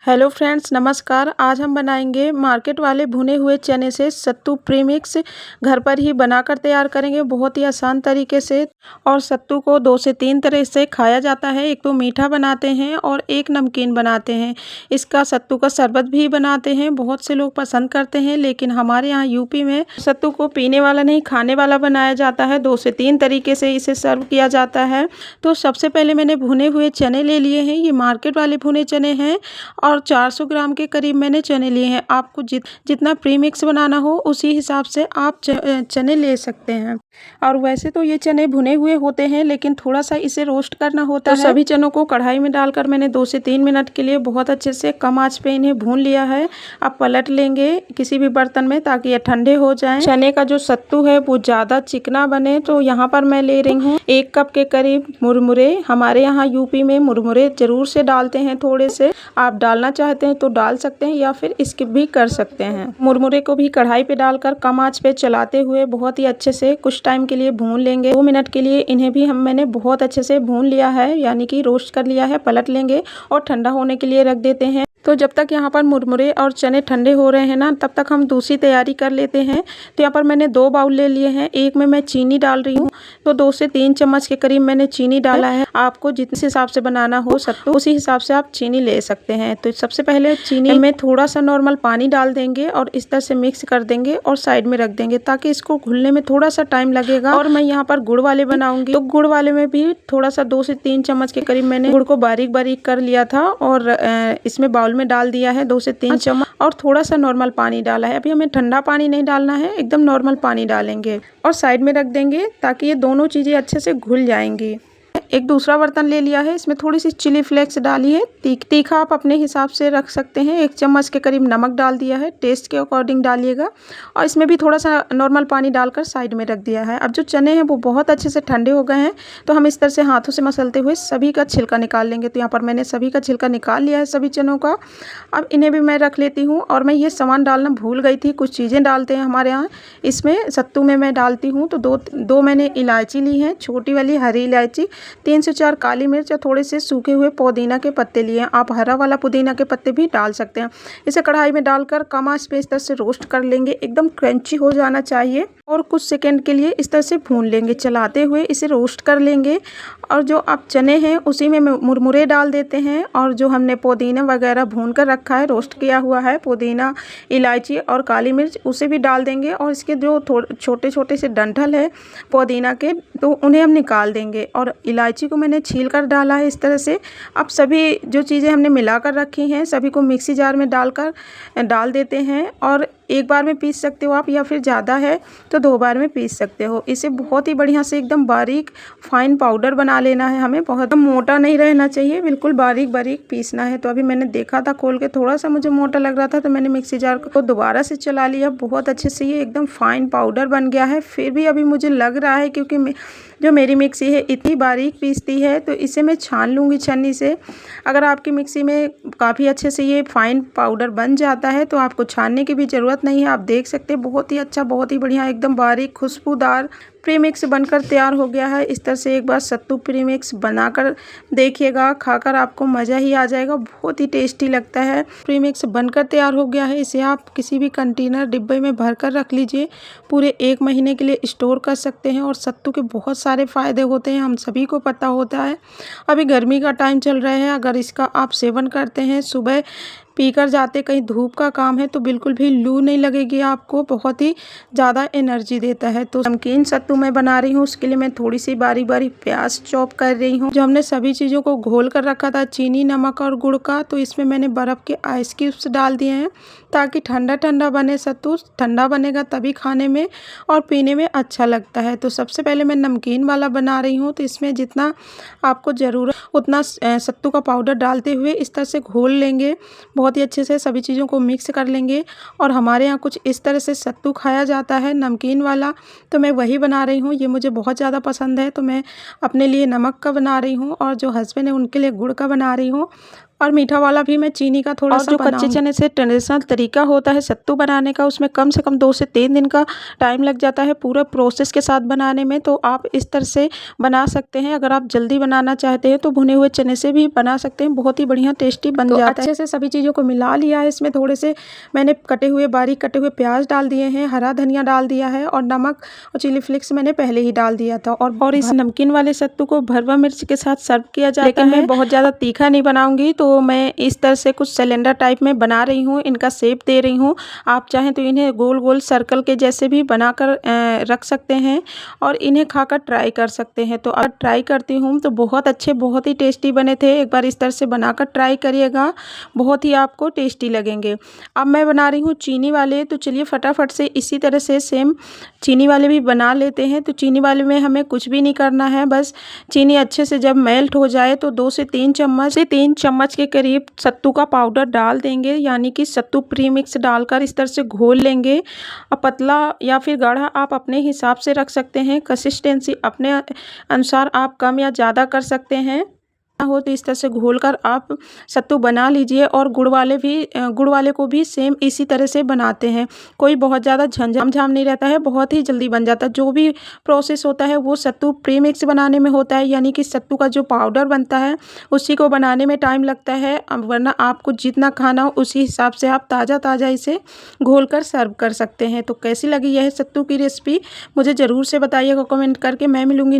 Hello friends, नमस्कार। आज हम बनाएंगे मार्केट वाले भुने हुए चने से सत्तू प्रीमिक्स। घर पर ही बनाकर तैयार करेंगे बहुत ही आसान तरीके से। और सत्तू को 2 से 3 तरह से खाया जाता है। एक तो मीठा बनाते हैं और एक नमकीन बनाते हैं। इसका सत्तू का शरबत भी बनाते हैं, बहुत से लोग पसंद करते हैं। लेकिन हमारे यहाँ यूपी में सत्तू को पीने वाला नहीं, खाने वाला बनाया जाता है। 2 से 3 तरीके से इसे सर्व किया जाता है। तो सबसे पहले मैंने भुने हुए चने ले लिए हैं। ये मार्केट वाले भुने चने हैं और 400 ग्राम के करीब मैंने चने लिए हैं। आपको जितना प्रीमिक्स बनाना हो उसी हिसाब से आप चने ले सकते हैं। और वैसे तो ये चने भुने हुए होते हैं, लेकिन थोड़ा सा इसे रोस्ट करना होता है। सभी चनों को कढ़ाई में डालकर मैंने 2 से 3 मिनट के लिए बहुत अच्छे से कम आंच पे इन्हें भून लिया है। अब पलट लेंगे किसी भी बर्तन में ताकि ये ठंडे हो जाएं। चने का जो सत्तू है वो ज़्यादा चिकना बने, तो यहाँ पर मैं ले रही हूँ 1 कप के करीब मुरमुरे। हमारे यहाँ यूपी में मुरमुरे ज़रूर से डालते हैं थोड़े से। आप डालना चाहते हैं तो डाल सकते हैं या फिर स्किप भी कर सकते हैं। मुरमुरे को भी कढ़ाई पे डालकर कम आंच पे चलाते हुए बहुत ही अच्छे से कुछ टाइम के लिए भून लेंगे। 2 मिनट के लिए इन्हें भी मैंने बहुत अच्छे से भून लिया है, यानी कि रोस्ट कर लिया है। पलट लेंगे और ठंडा होने के लिए रख देते हैं। तो जब तक यहाँ पर मुरमुरे और चने ठंडे हो रहे हैं ना, तब तक हम दूसरी तैयारी कर लेते हैं। तो यहाँ पर मैंने 2 बाउल ले लिए हैं। एक में मैं चीनी डाल रही हूँ, तो 2 से 3 चम्मच के करीब मैंने चीनी डाला है। आपको जिस हिसाब से बनाना हो सत्तू उसी हिसाब से आप चीनी ले सकते हैं। तो सबसे पहले चीनी में थोड़ा सा नॉर्मल पानी डाल देंगे और इस तरह से मिक्स कर देंगे और साइड में रख देंगे ताकि इसको घुलने में थोड़ा सा टाइम लगेगा। और मैं यहाँ पर गुड़ वाले बनाऊंगी, तो गुड़ वाले में भी थोड़ा सा 2 से 3 चम्मच के करीब मैंने गुड़ को बारीक बारीक कर लिया था और इसमें बाउल में डाल दिया है 2 से 3 चम्मच। और थोड़ा सा नॉर्मल पानी डाला है। अभी हमें ठंडा पानी नहीं डालना है, एकदम नॉर्मल पानी डालेंगे और साइड में रख देंगे ताकि ये दोनों चीज़ें अच्छे से घुल जाएंगी। एक दूसरा बर्तन ले लिया है, इसमें थोड़ी सी चिली फ्लेक्स डाली है। तीखा आप अपने हिसाब से रख सकते हैं। 1 चम्मच के करीब नमक डाल दिया है, टेस्ट के अकॉर्डिंग डालिएगा। और इसमें भी थोड़ा सा नॉर्मल पानी डालकर साइड में रख दिया है। अब जो चने हैं वो बहुत अच्छे से ठंडे हो गए हैं, तो हम इस तरह से हाथों से मसलते हुए सभी का छिलका निकाल लेंगे। तो यहाँ पर मैंने सभी का छिलका निकाल लिया है सभी चनों का। अब इन्हें भी मैं रख लेती हूँ। और मैं ये सामान डालना भूल गई थी, कुछ चीज़ें डालते हैं हमारे यहाँ इसमें सत्तू में मैं डालती हूँ। तो दो मैंने इलायची ली है, छोटी वाली हरी इलायची, 3 से 4 काली मिर्च और थोड़े से सूखे हुए पुदीना के पत्ते लिए हैं। आप हरा वाला पुदीना के पत्ते भी डाल सकते हैं। इसे कढ़ाई में डालकर कम आंच पे इस तरह से रोस्ट कर लेंगे। एकदम क्रंची हो जाना चाहिए और कुछ सेकंड के लिए इस तरह से भून लेंगे, चलाते हुए इसे रोस्ट कर लेंगे। और जो आप चने हैं उसी में मुरमुरे डाल देते हैं और जो हमने पुदीना वगैरह भून कर रखा है, रोस्ट किया हुआ है, पुदीना, इलायची और काली मिर्च, उसे भी डाल देंगे। और इसके जो छोटे छोटे से डंठल है पुदीना के, तो उन्हें हम निकाल देंगे। और इलायची को मैंने छील कर डाला है इस तरह से। अब सभी जो चीज़ें हमने मिलाकर रखी हैं सभी को मिक्सी जार में डाल देते हैं। और एक बार में पीस सकते हो आप, या फिर ज़्यादा है तो 2 बार में पीस सकते हो। इसे बहुत ही बढ़िया से एकदम बारीक फाइन पाउडर बना लेना है हमें। बहुत मोटा नहीं रहना चाहिए, बिल्कुल बारीक बारीक पीसना है। तो अभी मैंने देखा था खोल के, थोड़ा सा मुझे मोटा लग रहा था, तो मैंने मिक्सी जार को दोबारा से चला लिया। बहुत अच्छे से ये एकदम फाइन पाउडर बन गया है। फिर भी अभी मुझे लग रहा है, क्योंकि जो मेरी मिक्सी है इतनी बारीक पीसती है, तो इसे मैं छान लूँगी छन्नी से। अगर आपकी मिक्सी में काफ़ी अच्छे से ये फाइन पाउडर बन जाता है तो आपको छानने की भी ज़रूरत नहीं है। आप देख सकते हैं बहुत ही अच्छा, बहुत ही बढ़िया, एकदम बारीक खुशबूदार प्रीमिक्स बनकर तैयार हो गया है। इस तरह से एक बार सत्तू प्रीमिक्स बनाकर देखिएगा, खाकर आपको मज़ा ही आ जाएगा। बहुत ही टेस्टी लगता है। प्रीमिक्स बनकर तैयार हो गया है। इसे आप किसी भी कंटेनर डिब्बे में भर कर रख लीजिए, पूरे 1 महीने के लिए स्टोर कर सकते हैं। और सत्तू के बहुत सारे फ़ायदे होते हैं, हम सभी को पता होता है। अभी गर्मी का टाइम चल रहा है, अगर इसका आप सेवन करते हैं, सुबह पीकर जाते, कहीं धूप का काम है, तो बिल्कुल भी लू नहीं लगेगी आपको। बहुत ही ज़्यादा एनर्जी देता है। तो नमकीन सत्तू मैं बना रही हूँ, उसके लिए मैं थोड़ी सी बारीक बारीक प्याज चॉप कर रही हूँ। जो हमने सभी चीज़ों को घोल कर रखा था, चीनी, नमक और गुड़ का, तो इसमें मैंने बर्फ़ के आइस क्यूब्स डाल दिए हैं ताकि ठंडा ठंडा बने। सत्तू ठंडा बनेगा तभी खाने में और पीने में अच्छा लगता है। तो सबसे पहले मैं नमकीन वाला बना रही हूँ। तो इसमें जितना आपको ज़रूरत उतना सत्तू का पाउडर डालते हुए इस तरह से घोल लेंगे। बहुत ही अच्छे से सभी चीज़ों को मिक्स कर लेंगे। और हमारे यहाँ कुछ इस तरह से सत्तू खाया जाता है नमकीन वाला, तो मैं वही बना रही हूँ। ये मुझे बहुत ज़्यादा पसंद है, तो मैं अपने लिए नमक का बना रही हूँ और जो हस्बैंड है उनके लिए गुड़ का बना रही हूँ। और मीठा वाला भी मैं चीनी का थोड़ा सा बनाऊंगी। जो कच्चे चने से ट्रेडिशनल तरीका होता है सत्तू बनाने का, उसमें कम से कम 2 से 3 दिन का टाइम लग जाता है पूरा प्रोसेस के साथ बनाने में। तो आप इस तरह से बना सकते हैं। अगर आप जल्दी बनाना चाहते हैं तो भुने हुए चने से भी बना सकते हैं, बहुत ही बढ़िया टेस्टी बन जाता है। अच्छे से सभी चीज़ों को मिला लिया है। इसमें थोड़े से मैंने बारीक कटे हुए प्याज डाल दिए हैं, हरा धनिया डाल दिया है और नमक और चिली फ्लेक्स मैंने पहले ही डाल दिया था। और इस नमकीन वाले सत्तू को भरवा मिर्च के साथ सर्व किया जाता है। लेकिन मैं बहुत ज़्यादा तीखा नहीं बनाऊंगी, तो मैं इस तरह से कुछ सिलेंडर टाइप में बना रही हूँ, इनका शेप दे रही हूँ। आप चाहें तो इन्हें गोल गोल सर्कल के जैसे भी बनाकर रख सकते हैं और इन्हें खाकर ट्राई कर सकते हैं। तो अब ट्राई करती हूँ तो बहुत अच्छे, बहुत ही टेस्टी बने थे। एक बार इस तरह से बनाकर ट्राई करिएगा, बहुत ही आपको टेस्टी लगेंगे। अब मैं बना रही हूँ चीनी वाले, तो चलिए फटाफट से इसी तरह से सेम चीनी वाले भी बना लेते हैं। तो चीनी वाले में हमें कुछ भी नहीं करना है, बस चीनी अच्छे से जब मेल्ट हो जाए तो 2 से 3 चम्मच के करीब सत्तू का पाउडर डाल देंगे, यानी कि सत्तू प्रीमिक्स डालकर इस तरह से घोल लेंगे। और पतला या फिर गाढ़ा आप अपने हिसाब से रख सकते हैं, कंसिस्टेंसी अपने अनुसार आप कम या ज़्यादा कर सकते हैं। हो तो इस तरह से घोलकर आप सत्तू बना लीजिए। और गुड़ वाले को भी सेम इसी तरह से बनाते हैं। कोई बहुत ज़्यादा झंझाम नहीं रहता है, बहुत ही जल्दी बन जाता है। जो भी प्रोसेस होता है वो सत्तू प्रीमिक्स बनाने में होता है, यानी कि सत्तू का जो पाउडर बनता है उसी को बनाने में टाइम लगता है। वरना आपको जितना खाना हो उसी हिसाब से आप ताज़ा इसे घोल कर सर्व कर सकते हैं। तो कैसी लगी यह सत्तू की रेसिपी मुझे ज़रूर से बताइएगा कमेंट करके। मैं मिलूँगी